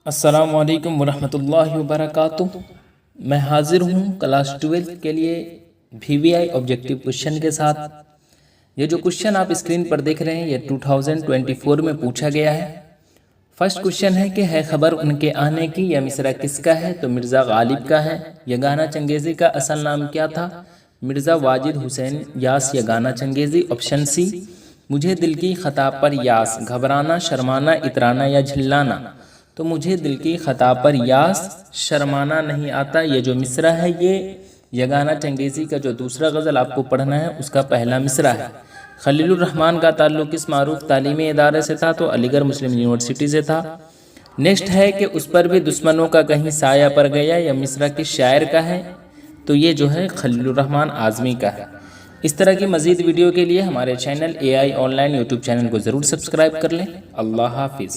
अस्सलामुअलैकुम वरहमतुल्लाहि वबरकातुह। मैं हाज़िर हूँ क्लास 12 के लिए VVI ऑब्जेक्टिव क्वेश्चन के साथ। ये जो क्वेश्चन आप स्क्रीन पर देख रहे हैं ये 2024 में पूछा गया है। फर्स्ट क्वेश्चन है कि है खबर उनके आने की, यह मिसरा किसका है? तो मिर्ज़ा गालिब का है। यगाना चंगेज़ी का असल नाम क्या था? मिर्ज़ा वाजिद हुसैन यास यगाना चंगेज़ी। Option C. मुझे दिल की ख़ता पर यास, घबराना, शर्माना, इतराना या झिल्लाना। तो मुझे दिल की ख़ता पर यास, शर्माना नहीं आता। ये जो मिसरा है ये यगाना चंगेज़ी का जो दूसरा गज़ल आपको पढ़ना है उसका पहला मिसरा है। खलीलुर रहमान का ताल्लुक़ किस मारूफ तालीमी इदारे से था? तो अलीगढ़ मुस्लिम यूनिवर्सिटी से था। नेक्स्ट है कि उस पर भी दुश्मनों का कहीं साया पड़ गया, यह मिसरा किस शायर का है? तो ये जो है खलीलुर रहमान आज़मी का है। इस तरह की मज़ीद वीडियो के लिए हमारे channel AI online YouTube channel को ज़रूर सब्सक्राइब कर लें। अल्लाह हाफिज़।